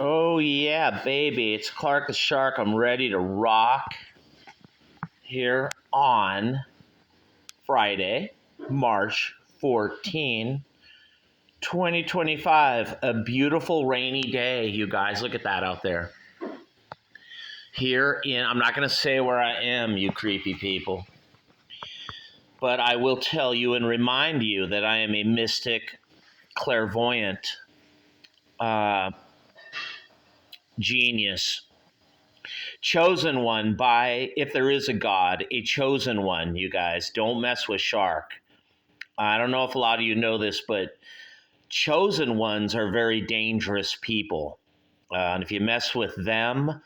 Oh, yeah, baby. It's Clark the Shark. I'm ready to rock here on Friday, March 14, 2025. A beautiful rainy day, you guys. Look at that out there. I'm not going to say where I am, you creepy people, but I will tell you and remind you that I am a mystic, clairvoyant genius. Chosen one by, if there is a God, a chosen one, you guys. Don't mess with Shark. I don't know if a lot of you know this, but chosen ones are very dangerous people. And if you mess with them,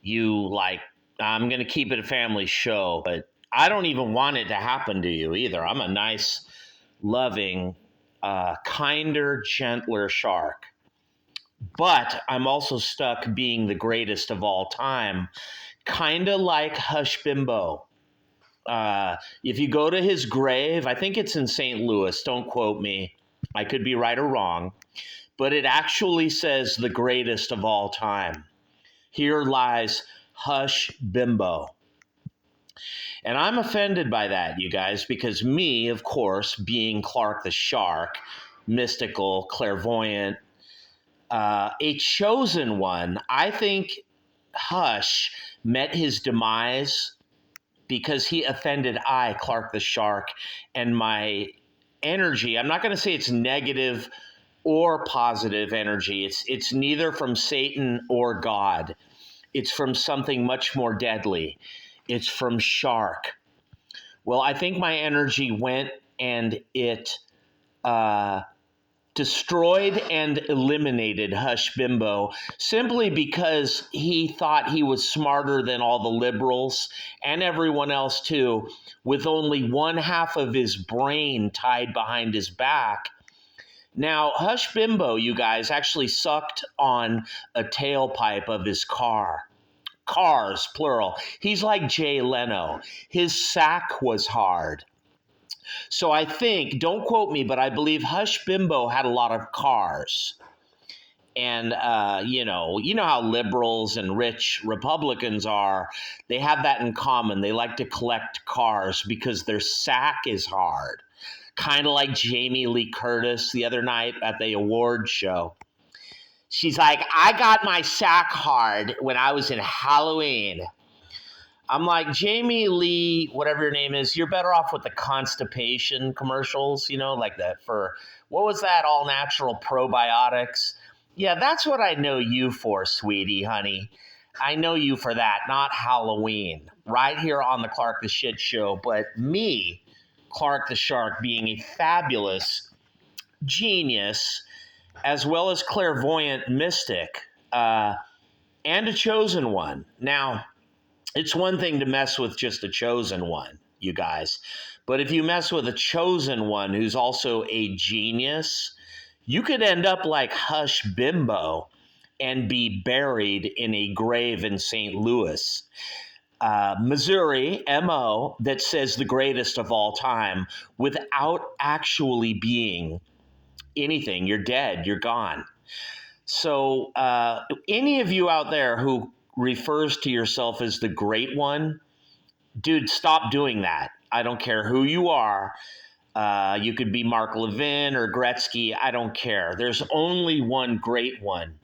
I'm going to keep it a family show, but I don't even want it to happen to you either. I'm a nice, loving, kinder, gentler shark. But I'm also stuck being the greatest of all time, kind of like Hush Bimbo. If you go to his grave, I think it's in St. Louis, don't quote me. I could be right or wrong. But it actually says the greatest of all time. Here lies Hush Bimbo. And I'm offended by that, you guys, because me, of course, being Clark the Shark, mystical, clairvoyant, a chosen one, I think Hush met his demise because he offended I, Clark the Shark, and my energy. I'm not going to say it's negative or positive energy. It's neither from Satan or God. It's from something much more deadly. It's from Shark. Well, I think my energy went and it destroyed and eliminated Hush Bimbo simply because he thought he was smarter than all the liberals and everyone else too, with only one half of his brain tied behind his back. Now, Hush Bimbo, you guys, actually sucked on a tailpipe of his car. Cars, plural. He's like Jay Leno. His sack was hard. So I think, don't quote me, but I believe Hush Bimbo had a lot of cars. And, you know how liberals and rich Republicans are. They have that in common. They like to collect cars because their sack is hard. Kind of like Jamie Lee Curtis the other night at the award show. She's like, I got my sack hard when I was in Halloween. I'm like, Jamie Lee, whatever your name is, you're better off with the constipation commercials, like that for, what was that, all natural probiotics? Yeah, that's what I know you for, sweetie, honey. I know you for that, not Halloween, right here on the Clark the Shit Show. But me, Clark the Shark, being a fabulous genius, as well as clairvoyant mystic, and a chosen one. Now, it's one thing to mess with just a chosen one, you guys. But if you mess with a chosen one who's also a genius, you could end up like Hush Bimbo and be buried in a grave in St. Louis, Missouri, MO, that says the greatest of all time without actually being anything. You're dead. You're gone. So any of you out there who refers to yourself as the great one, dude, stop doing that. I don't care who you are. You could be Mark Levin or Gretzky. I don't care. There's only one great one,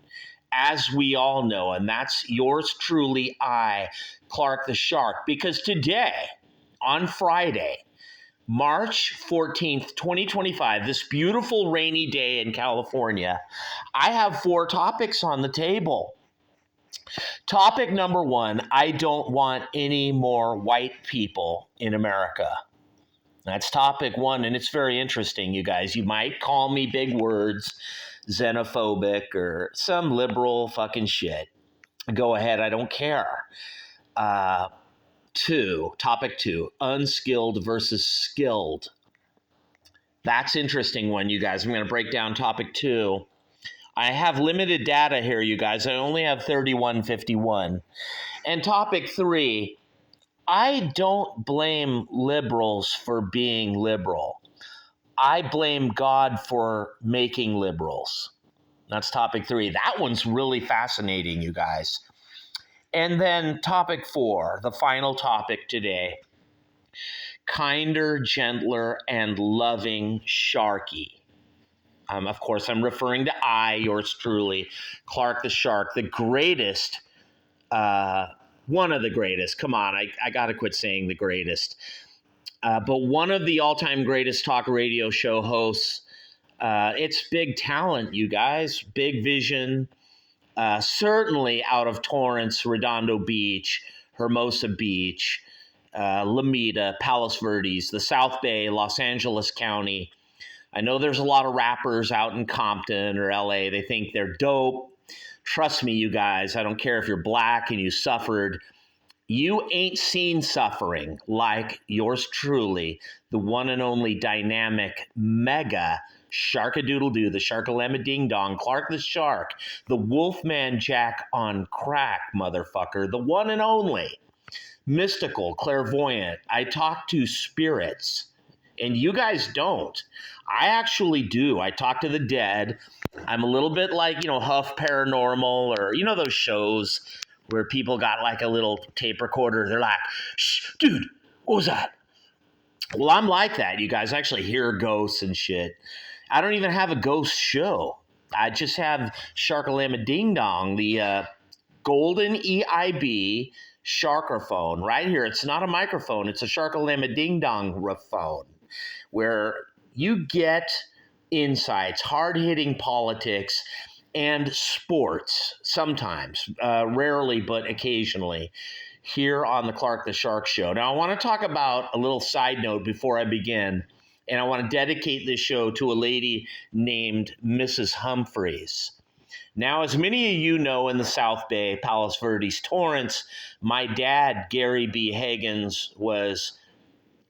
as we all know, and that's yours truly, I, Clark the Shark. Because today, on Friday, March 14th, 2025, this beautiful rainy day in California, I have 4 topics on the table. Topic number 1, I don't want any more white people in America. That's topic 1, and it's very interesting, you guys. You might call me big words, xenophobic, or some liberal fucking shit. Go ahead, I don't care. Topic 2, unskilled versus skilled. That's interesting one, you guys. I'm going to break down topic 2. I have limited data here, you guys. I only have 3151. And topic 3, I don't blame liberals for being liberal. I blame God for making liberals. That's topic 3. That one's really fascinating, you guys. And then topic 4, the final topic today. Kinder, gentler, and loving Sharky. Of course, I'm referring to yours truly, Clark the Shark, the greatest, one of the greatest. Come on, I got to quit saying the greatest. But one of the all-time greatest talk radio show hosts. It's big talent, you guys, big vision. Certainly out of Torrance, Redondo Beach, Hermosa Beach, Lomita, Palos Verdes, the South Bay, Los Angeles County. I know there's a lot of rappers out in Compton or LA. They think they're dope. Trust me, you guys, I don't care if you're black and you suffered. You ain't seen suffering like yours truly, the one and only dynamic mega Sharkadoodle-Doo, the Sharkalama Ding Dong, Clark the Shark, the Wolfman Jack on crack, motherfucker, the one and only. Mystical, clairvoyant. I talk to spirits, and you guys don't. I actually do. I talk to the dead. I'm a little bit like, Huff Paranormal, or, those shows where people got like a little tape recorder. They're like, shh, dude, what was that? Well, I'm like that, you guys. I actually hear ghosts and shit. I don't even have a ghost show. I just have Sharkalama Ding Dong, the golden EIB sharkerphone right here. It's not a microphone. It's a Sharkalama Ding Dong phone where you get insights, hard-hitting politics, and sports sometimes, rarely, but occasionally, here on the Clark the Shark Show. Now, I want to talk about a little side note before I begin, and I want to dedicate this show to a lady named Mrs. Humphreys. Now, as many of you know, in the South Bay, Palos Verdes, Torrance, my dad, Gary B. Higgins, was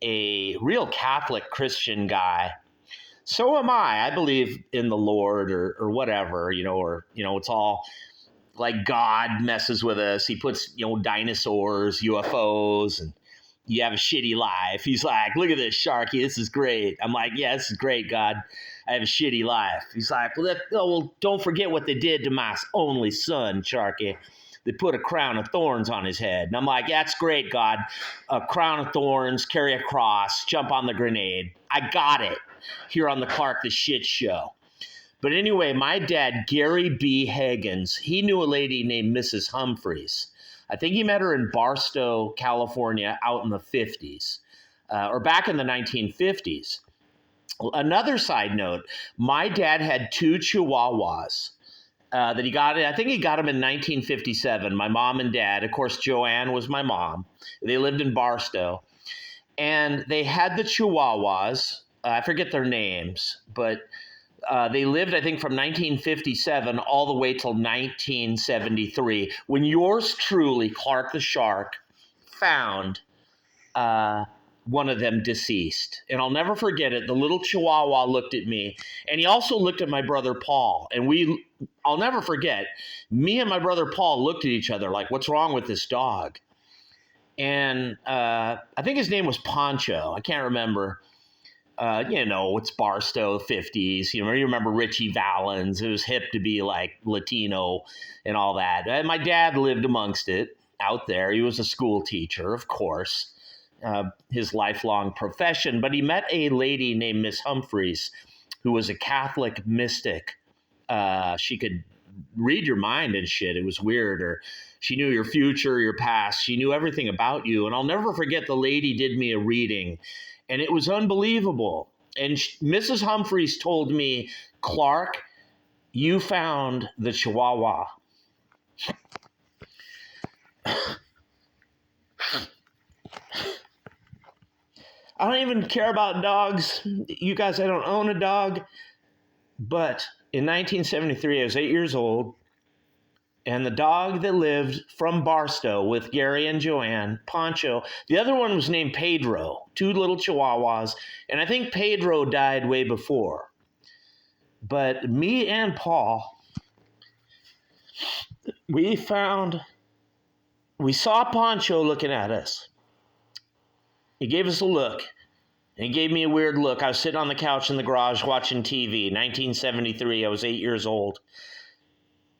a real Catholic Christian guy. So am I. I believe in the Lord or whatever, it's all like God messes with us. He puts, dinosaurs, UFOs, and you have a shitty life. He's like, look at this, Sharky. This is great. I'm like, yeah, this is great, God. I have a shitty life. He's like, well, don't forget what they did to my only son, Sharky. They put a crown of thorns on his head. And I'm like, yeah, that's great, God. A crown of thorns, carry a cross, jump on the grenade. I got it here on the Clark the Shit Show. But anyway, my dad, Gary B. Higgins, he knew a lady named Mrs. Humphreys. I think he met her in Barstow, California, out in the 50s, or back in the 1950s. Another side note, my dad had 2 Chihuahuas that he got. I think he got them in 1957, my mom and dad. Of course, Joanne was my mom. They lived in Barstow. And they had the Chihuahuas. I forget their names, but they lived, I think, from 1957 all the way till 1973, when yours truly, Clark the Shark, found one of them deceased. And I'll never forget it. The little Chihuahua looked at me, and he also looked at my brother Paul. And I'll never forget, me and my brother Paul looked at each other like, what's wrong with this dog? And I think his name was Poncho. I can't remember. It's Barstow 50s. You remember Richie Valens. It was hip to be like Latino and all that. And my dad lived amongst it out there. He was a school teacher, of course, his lifelong profession. But he met a lady named Miss Humphreys, who was a Catholic mystic. She could read your mind and shit. It was weird. Or she knew your future, your past. She knew everything about you. And I'll never forget, the lady did me a reading. And it was unbelievable. And Mrs. Humphreys told me, Clark, you found the Chihuahua. I don't even care about dogs. You guys, I don't own a dog. But in 1973, I was 8 years old. And the dog that lived from Barstow with Gary and Joanne, Poncho, the other one was named Pedro, 2 little Chihuahuas. And I think Pedro died way before. But me and Paul, we saw Poncho looking at us. He gave us a look. And he gave me a weird look. I was sitting on the couch in the garage watching TV, 1973. I was 8 years old.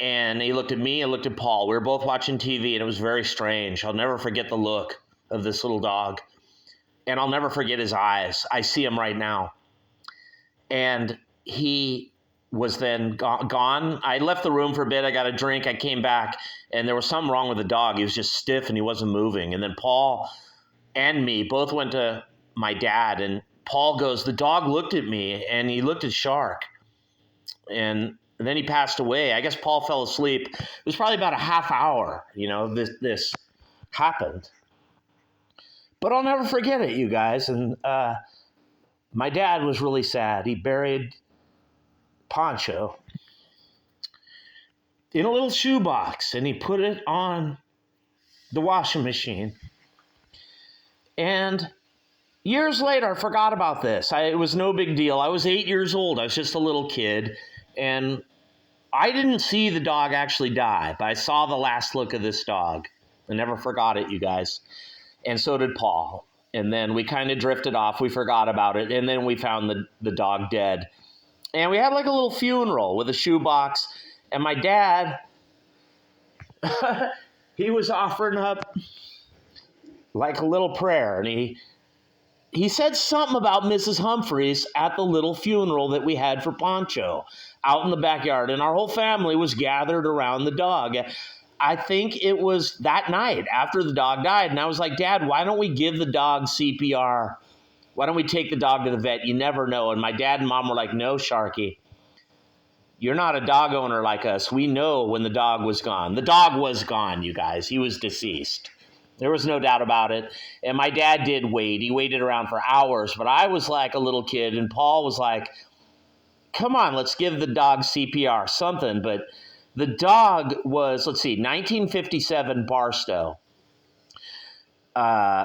And he looked at me and looked at Paul. We were both watching TV, and it was very strange. I'll never forget the look of this little dog. And I'll never forget his eyes. I see him right now. And he was then gone. I left the room for a bit. I got a drink. I came back, and there was something wrong with the dog. He was just stiff, and he wasn't moving. And then Paul and me both went to my dad, and Paul goes, the dog looked at me, and he looked at Shark. And then he passed away. I guess Paul fell asleep. It was probably about a half hour, this happened. But I'll never forget it, you guys. And my dad was really sad. He buried Poncho in a little shoebox, and he put it on the washing machine. And years later, I forgot about this. It was no big deal. I was 8 years old. I was just a little kid. And I didn't see the dog actually die, but I saw the last look of this dog. I never forgot it, you guys. And so did Paul. And then we kind of drifted off. We forgot about it. And then we found the dog dead. And we had like a little funeral with a shoebox. And my dad, he was offering up like a little prayer. And he said something about Mrs. Humphreys at the little funeral that we had for Poncho out in the backyard. And our whole family was gathered around the dog. I think it was that night after the dog died. And I was like, Dad, why don't we give the dog CPR? Why don't we take the dog to the vet? You never know. And my dad and mom were like, no, Sharky, you're not a dog owner like us. We know when the dog was gone. The dog was gone, you guys. He was deceased. There was no doubt about it. And my dad did wait. He waited around for hours. But I was like a little kid. And Paul was like, come on, let's give the dog CPR, something. But the dog was, 1957 Barstow.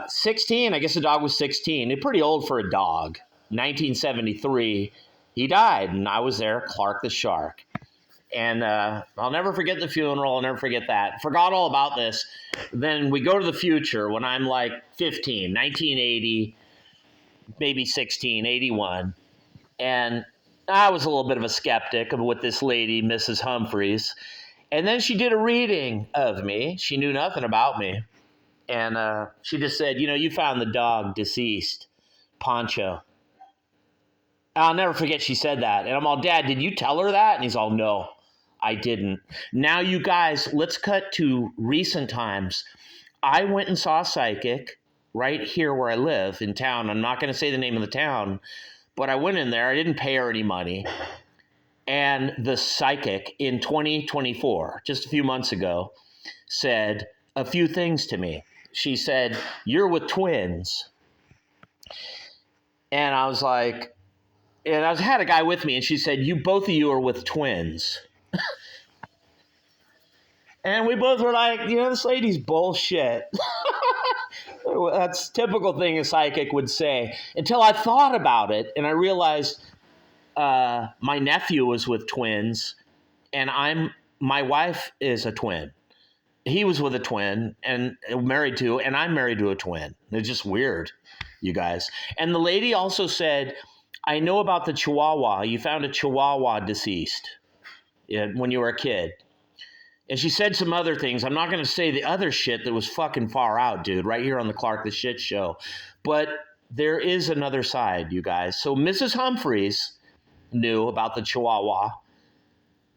16, I guess the dog was 16. Pretty old for a dog. 1973, he died. And I was there, Clark the Shark. And I'll never forget the funeral. I'll never forget that. Forgot all about this. Then we go to the future when I'm like 15, 1980, maybe 16, 81. And I was a little bit of a skeptic with this lady, Mrs. Humphreys. And then she did a reading of me. She knew nothing about me. And she just said, you found the dog deceased, Poncho. I'll never forget she said that. And I'm all, Dad, did you tell her that? And he's all, no, I didn't. Now, you guys, let's cut to recent times. I went and saw a psychic right here where I live in town. I'm not going to say the name of the town, but I went in there. I didn't pay her any money. And the psychic in 2024, just a few months ago, said a few things to me. She said, you're with twins. And I was like, and I had a guy with me, and she said, both of you are with twins. And we both were like, this lady's bullshit. That's a typical thing a psychic would say. Until I thought about it, and I realized my nephew was with twins, and my wife is a twin. He was with a twin and married to, and I'm married to a twin. It's just weird, you guys. And the lady also said, I know about the Chihuahua. You found a Chihuahua deceased when you were a kid. And she said some other things. I'm not going to say the other shit that was fucking far out, dude, right here on the Clark the Shit Show. But there is another side, you guys. So Mrs. Humphreys knew about the Chihuahua.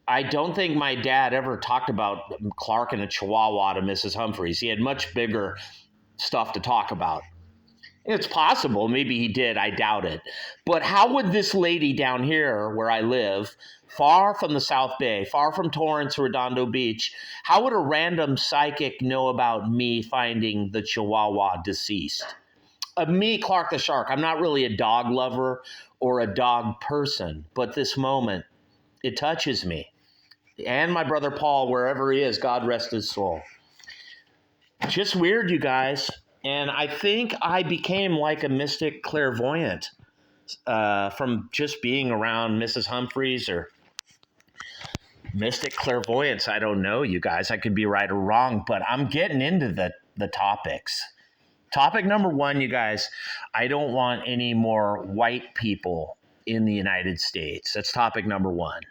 I don't think my dad ever talked about Clark and a Chihuahua to Mrs. Humphreys. He had much bigger stuff to talk about. It's possible. Maybe he did. I doubt it. But how would this lady down here where I live, far from the South Bay, far from Torrance, Redondo Beach, how would a random psychic know about me finding the Chihuahua deceased? Me, Clark the Shark. I'm not really a dog lover or a dog person, but this moment, it touches me. And my brother Paul, wherever he is, God rest his soul. Just weird, you guys. And I think I became like a mystic clairvoyant from just being around Mrs. Humphreys or mystic clairvoyance. I don't know, you guys. I could be right or wrong, but I'm getting into the topics. Topic number one, you guys, I don't want any more white people in the United States. That's topic number one.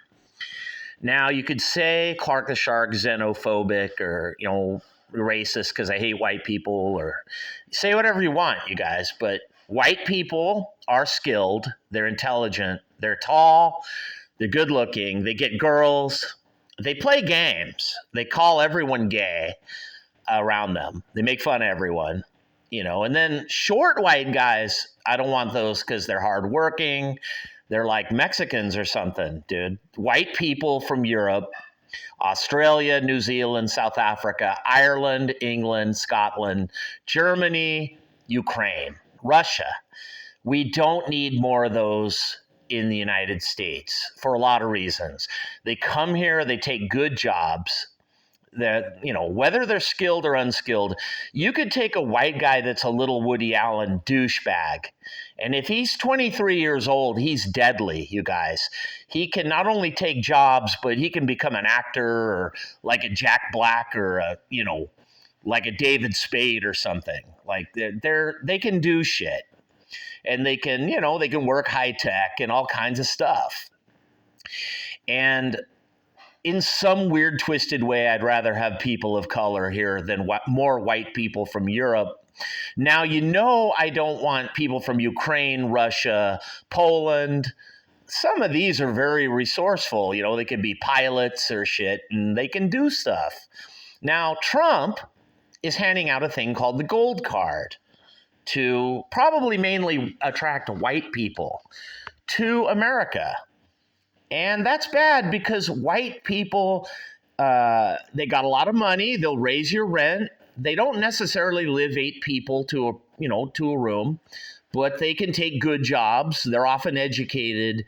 Now, you could say Clark the Shark xenophobic or, racist because I hate white people, or say whatever you want, you guys. But white people are skilled, they're intelligent, they're tall, they're good looking, they get girls, they play games, they call everyone gay around them, they make fun of everyone. And then short white guys, I don't want those because they're hardworking. They're like Mexicans or something, dude. White people from Europe, Australia, New Zealand, South Africa, Ireland, England, Scotland, Germany, Ukraine, Russia. We don't need more of those in the United States for a lot of reasons. They come here, they take good jobs. That, whether they're skilled or unskilled, you could take a white guy that's a little Woody Allen douchebag, and if he's 23 years old, he's deadly, you guys. He can not only take jobs, but he can become an actor, or like a Jack Black, or like a David Spade or something. Like they can do shit, and they can work high tech and all kinds of stuff. And in some weird, twisted way, I'd rather have people of color here than more white people from Europe. Now, I don't want people from Ukraine, Russia, Poland. Some of these are very resourceful. They could be pilots or shit, and they can do stuff. Now, Trump is handing out a thing called the gold card to probably mainly attract white people to America. And that's bad because white people, they got a lot of money. They'll raise your rent. They don't necessarily live 8 people to a room, but they can take good jobs. They're often educated,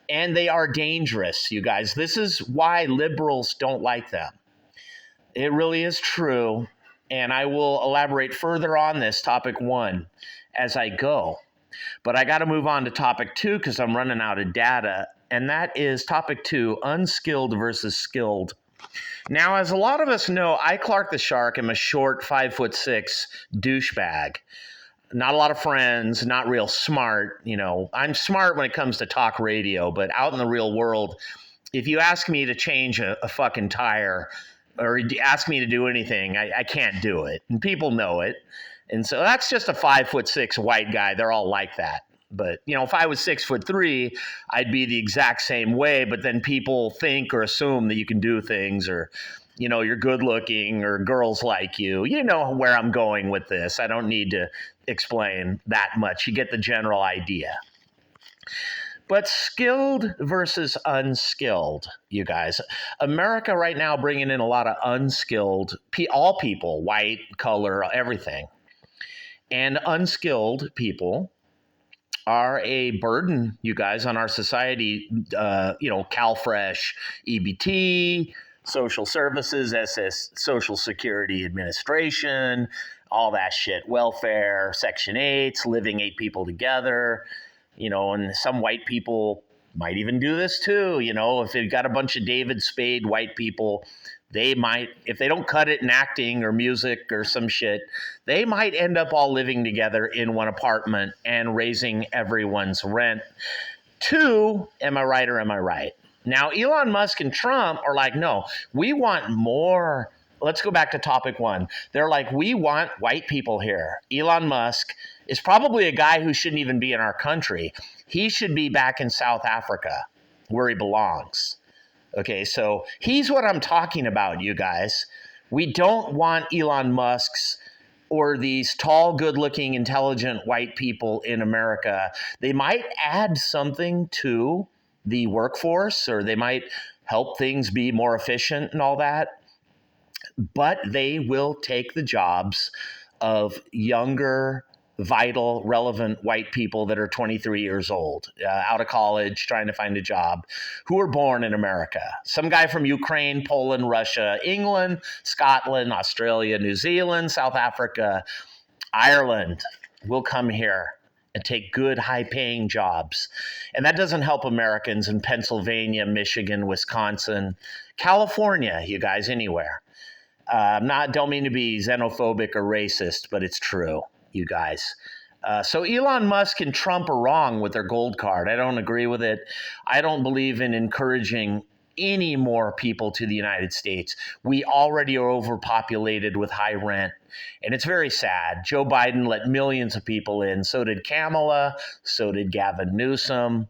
and they are dangerous, you guys. This is why liberals don't like them. It really is true. And I will elaborate further on this topic 1 as I go. But I got to move on to topic 2 because I'm running out of data. And that is topic 2, unskilled versus skilled. Now, as a lot of us know, I, Clark the Shark, am a short 5'6" douchebag. Not a lot of friends, not real smart. I'm smart when it comes to talk radio, but out in the real world, if you ask me to change a fucking tire or ask me to do anything, I can't do it. And people know it. And so that's just a 5'6" white guy. They're all like that. But, if I was 6'3", I'd be the exact same way. But then people think or assume that you can do things, or, you're good looking, or girls like you. You know where I'm going with this. I don't need to explain that much. You get the general idea. But skilled versus unskilled, you guys. America right now bringing in a lot of unskilled, all people, white, color, everything. And unskilled people are a burden, you guys, on our society. CalFresh, EBT, social services, Social Security Administration, all that shit, welfare, Section 8s, living 8 people together, and some white people might even do this too. If they've got a bunch of David Spade white people, they might, if they don't cut it in acting or music or some shit, they might end up all living together in one apartment and raising everyone's rent. 2, am I right or am I right? Now, Elon Musk and Trump are like, no, we want more. Let's go back to topic 1. They're like, we want white people here. Elon Musk is probably a guy who shouldn't even be in our country. He should be back in South Africa where he belongs. Okay, so he's what I'm talking about, you guys. We don't want Elon Musk's or these tall, good-looking, intelligent white people in America. They might add something to the workforce, or they might help things be more efficient and all that, but they will take the jobs of younger, vital, relevant white people that are 23 years old, out of college, trying to find a job, who were born in America. Some guy from Ukraine, Poland, Russia, England, Scotland, Australia, New Zealand, South Africa, Ireland will come here and take good, high-paying jobs. And that doesn't help Americans in Pennsylvania, Michigan, Wisconsin, California, you guys, anywhere. Don't mean to be xenophobic or racist, but it's true. you guys. So Elon Musk and Trump are wrong with their gold card. I don't agree with it. I don't believe in encouraging any more people to the United States. We already are overpopulated with high rent. And it's very sad. Joe Biden let millions of people in. So did Kamala. So did Gavin Newsom.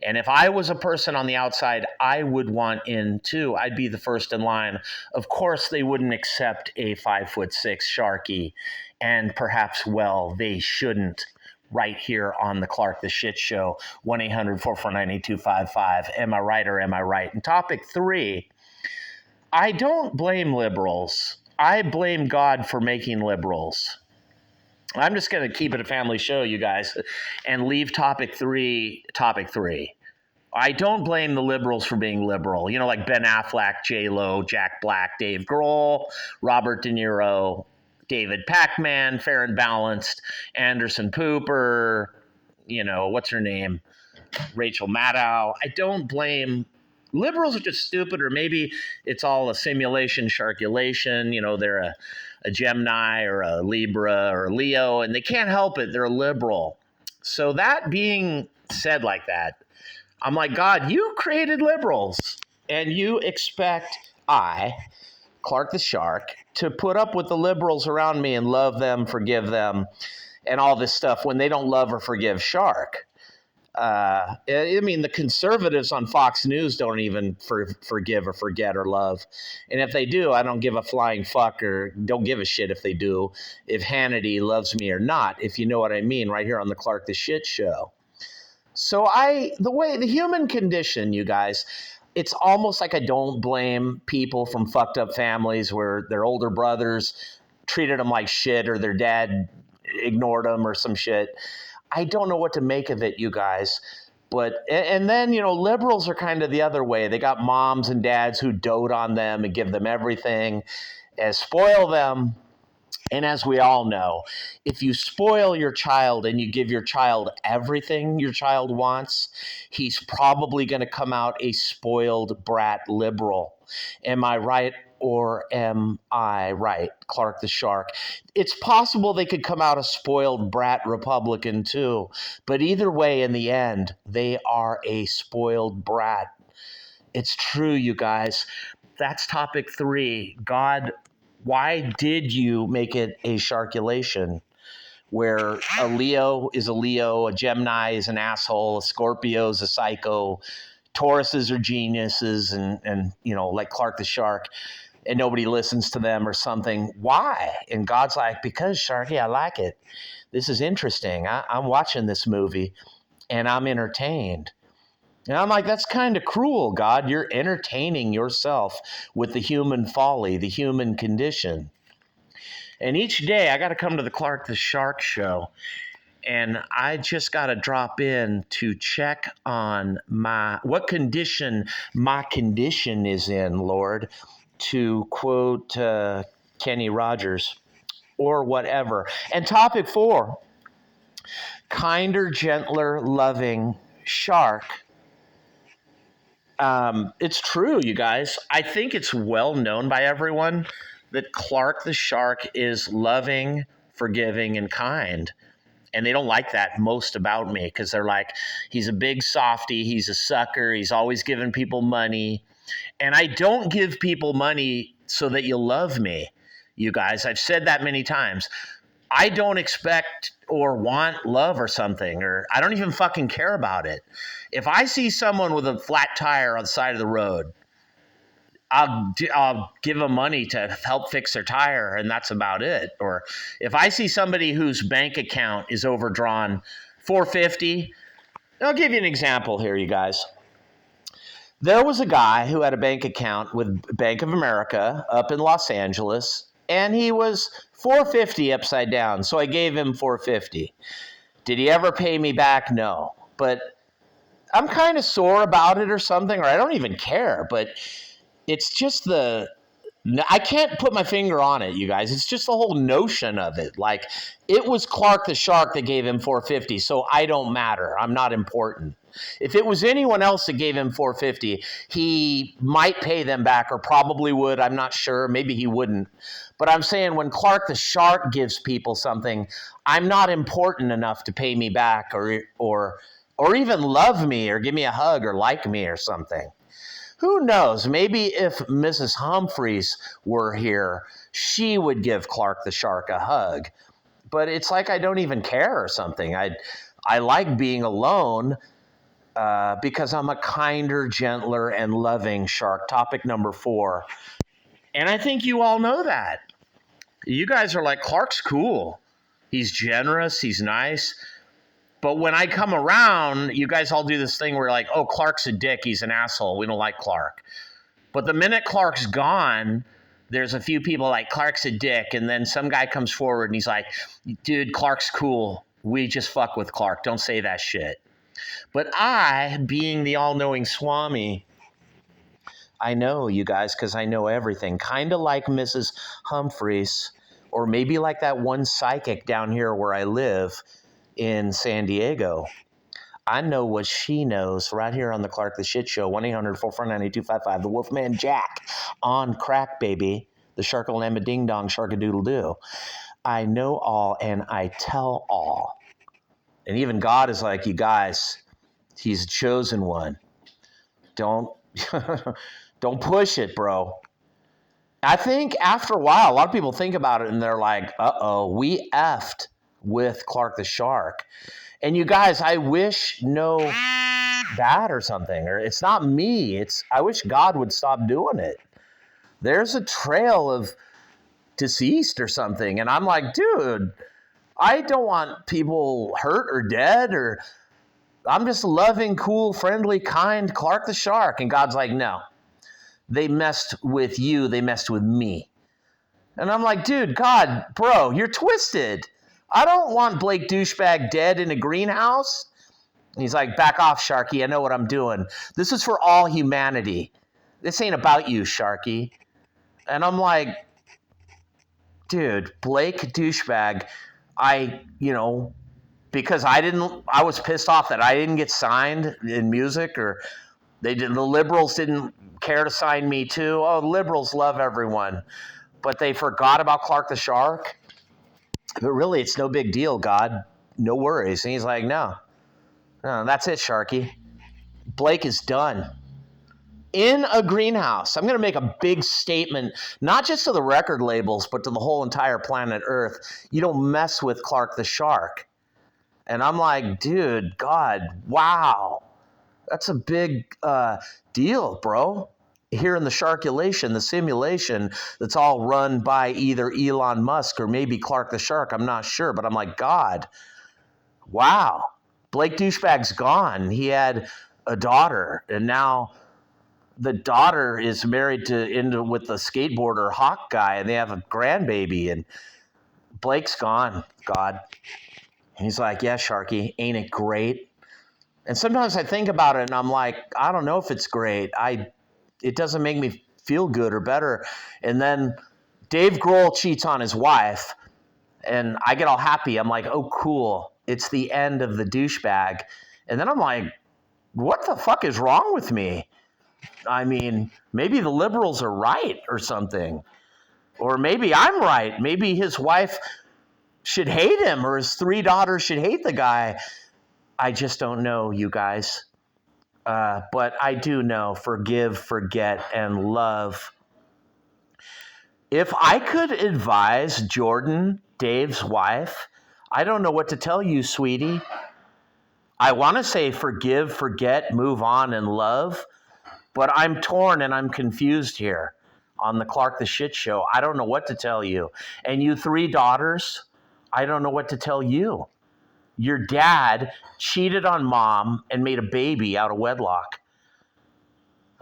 And if I was a person on the outside, I would want in too. I'd be the first in line. Of course, they wouldn't accept a 5'6" Sharky. And perhaps, well, they shouldn't. Right here on the Clark the Shit Show, 1-800-449-8255. Am I right or am I right? And topic 3, I don't blame liberals. I blame God for making liberals. I'm just going to keep it a family show, you guys, and leave topic 3. I don't blame the liberals for being liberal. You know, like Ben Affleck, J-Lo, Jack Black, Dave Grohl, Robert De Niro, David Pac-Man, Fair and Balanced, Anderson Pooper, you know, what's her name? Rachel Maddow. I don't blame liberals are just stupid, or maybe it's all a simulation, sharkulation. You know, they're a Gemini or a Libra or a Leo, and they can't help it. They're a liberal. So that being said like that, I'm like, God, you created liberals, and you expect I, Clark the Shark, to put up with the liberals around me and love them, forgive them, and all this stuff when they don't love or forgive Shark. I mean, the conservatives on Fox News don't even forgive or forget or love. And if they do, I don't give a flying fuck, or don't give a shit if they do, if Hannity loves me or not, if you know what I mean, right here on the Clark the Shit Show. So the human condition, you guys, it's almost like I don't blame people from fucked up families where their older brothers treated them like shit, or their dad ignored them or some shit. I don't know what to make of it, you guys. But, and then, you know, liberals are kind of the other way. They got moms and dads who dote on them and give them everything and spoil them. And as we all know, if you spoil your child and you give your child everything your child wants, he's probably going to come out a spoiled brat liberal. Am I right or am I right, Clark the Shark? It's possible they could come out a spoiled brat Republican too. But either way, in the end, they are a spoiled brat. It's true, you guys. That's topic 3. God, why did you make it a sharkulation where a Leo is a Leo, a Gemini is an asshole, a Scorpio is a psycho, Tauruses are geniuses, and you know, like Clark the Shark, and nobody listens to them or something? Why? And God's like, because, Sharky, I like it. This is interesting. I'm watching this movie, and I'm entertained. And I'm like, that's kind of cruel, God. You're entertaining yourself with the human folly, the human condition. And each day I got to come to the Clark the Shark show, and I just got to drop in to check on what condition my condition is in, Lord, to quote Kenny Rogers or whatever. And topic 4, kinder, gentler, loving Shark. It's true, you guys. I think it's well known by everyone that Clark the Shark is loving, forgiving, and kind. And they don't like that most about me, because they're like, he's a big softy, he's a sucker, he's always giving people money. And I don't give people money so that you love me, you guys. I've said that many times. I don't expect or want love or something, or I don't even fucking care about it. If I see someone with a flat tire on the side of the road, I'll give them money to help fix their tire, and that's about it. Or if I see somebody whose bank account is overdrawn $450, I'll give you an example here, you guys. There was a guy who had a bank account with Bank of America up in Los Angeles, and he was $450 upside down. So I gave him $450. Did he ever pay me back? No. But I'm kind of sore about it or something, or I don't even care. But it's just I can't put my finger on it, you guys. It's just the whole notion of it. Like, it was Clark the Shark that gave him $450, so I don't matter. I'm not important. If it was anyone else that gave him 450, he might pay them back or probably would. I'm not sure. Maybe he wouldn't. But I'm saying when Clark the Shark gives people something, I'm not important enough to pay me back or even love me or give me a hug or like me or something. Who knows? Maybe if Mrs. Humphreys were here, she would give Clark the Shark a hug. But it's like I don't even care or something. I like being alone because I'm a kinder, gentler, and loving shark. Topic number 4. And I think you all know that. You guys are like, Clark's cool. He's generous. He's nice. But when I come around, you guys all do this thing where you're like, oh, Clark's a dick. He's an asshole. We don't like Clark. But the minute Clark's gone, there's a few people like, Clark's a dick. And then some guy comes forward and he's like, dude, Clark's cool. We just fuck with Clark. Don't say that shit. But I, being the all-knowing Swami, I know you guys because I know everything. Kind of like Mrs. Humphreys, or maybe like that one psychic down here where I live in San Diego. I know what she knows right here on the Clark the Shit Show, 1-800-449-8255, the Wolfman Jack on crack, baby. The Shark-a-lama ding-dong, shark-a-doodle-doo. I know all and I tell all. And even God is like, you guys, he's a chosen one. Don't push it, bro. I think after a while, a lot of people think about it and they're like, uh-oh, we effed with Clark the Shark. And you guys, I wish no bad or something. Or it's not me. I wish God would stop doing it. There's a trail of deceased or something. And I'm like, dude, I don't want people hurt or dead, or I'm just loving, cool, friendly, kind Clark the Shark. And God's like, no, they messed with you. They messed with me. And I'm like, dude, God, bro, you're twisted. I don't want Blake Douchebag dead in a greenhouse. And he's like, back off, Sharky. I know what I'm doing. This is for all humanity. This ain't about you, Sharky. And I'm like, dude, Blake Douchebag, because I was pissed off that I didn't get signed in music, or the liberals didn't care to sign me too. Oh, liberals love everyone, but they forgot about Clark the Shark. But really, it's no big deal, God. No worries. And he's like, no, that's it, Sharky. Blake is done. In a greenhouse. I'm going to make a big statement, not just to the record labels, but to the whole entire planet Earth. You don't mess with Clark the Shark. And I'm like, dude, God, wow. That's a big deal, bro. Here in the Sharkulation, the simulation that's all run by either Elon Musk or maybe Clark the Shark. I'm not sure, but I'm like, God, wow. Blake Douchebag's gone. He had a daughter, and now the daughter is married with the skateboarder Hawk guy, and they have a grandbaby, and Blake's gone, God. And he's like, yeah, Sharky, ain't it great? And sometimes I think about it and I'm like, I don't know if it's great. It doesn't make me feel good or better. And then Dave Grohl cheats on his wife and I get all happy. I'm like, oh, cool. It's the end of the douchebag. And then I'm like, what the fuck is wrong with me? I mean, maybe the liberals are right or something. Or maybe I'm right. Maybe his wife should hate him or his 3 daughters should hate the guy. I just don't know, you guys. But I do know, forgive, forget, and love. If I could advise Jordan, Dave's wife, I don't know what to tell you, sweetie. I want to say forgive, forget, move on, and love, but I'm torn and I'm confused here on the Clark the Shit Show. I don't know what to tell you. And you 3 daughters, I don't know what to tell you. Your dad cheated on mom and made a baby out of wedlock.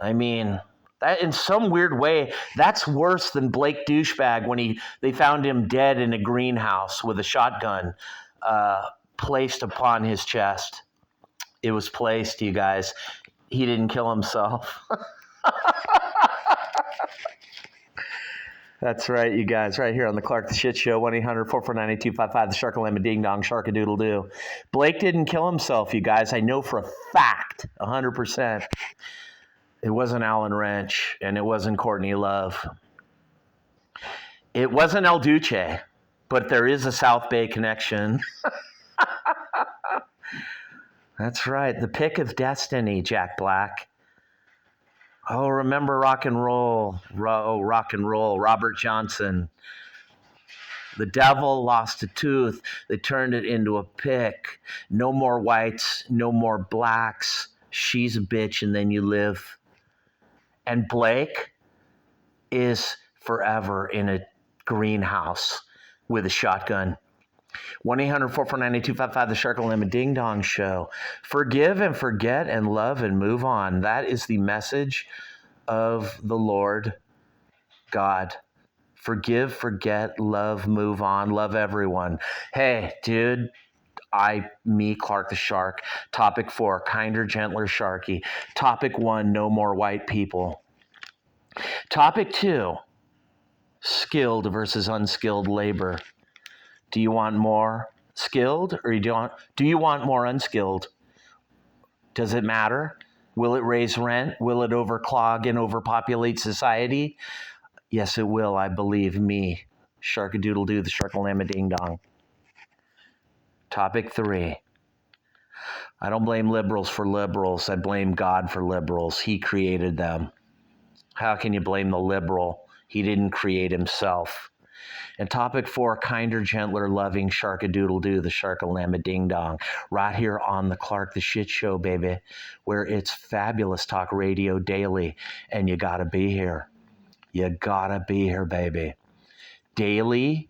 I mean, that in some weird way, that's worse than Blake Douchebag when they found him dead in a greenhouse with a shotgun placed upon his chest. It was placed, you guys. He didn't kill himself. That's right, you guys, right here on the Clark the Shit Show, 1-800-449-8255, the Shark-a-Lemma Ding Dong, Shark-a-Doodle-Doo. Blake didn't kill himself, you guys. I know for a fact, 100%. It wasn't Alan Wrench, and it wasn't Courtney Love. It wasn't El Duce, but there is a South Bay connection. That's right, the pick of destiny, Jack Black. Oh, remember rock and roll. Rock and roll. Robert Johnson. The devil lost a tooth. They turned it into a pick. No more whites. No more blacks. She's a bitch and then you live. And Blake is forever in a greenhouse with a shotgun. 1-800-449-8255, the Shark-a-Lemma Ding Dong Show. Forgive and forget and love and move on. That is the message of the Lord God. Forgive, forget, love, move on, love everyone. Hey, dude, me, Clark the Shark. Topic 4, kinder, gentler Sharky. Topic 1, no more white people. Topic 2, skilled versus unskilled labor. Do you want more skilled or do you want more unskilled? Does it matter? Will it raise rent? Will it overclog and overpopulate society? Yes, it will, I believe me. Shark-a-doodle-doo, the Shark-a-Lemma Ding Dong. Topic 3. I don't blame liberals for liberals. I blame God for liberals. He created them. How can you blame the liberal? He didn't create himself. And topic 4, kinder, gentler, loving Shark-a-doodle-doo, the Shark-a-Lemma Ding Dong. Right here on the Clark the Shit Show, baby, where it's fabulous talk radio daily. And you gotta be here. You gotta be here, baby. Daily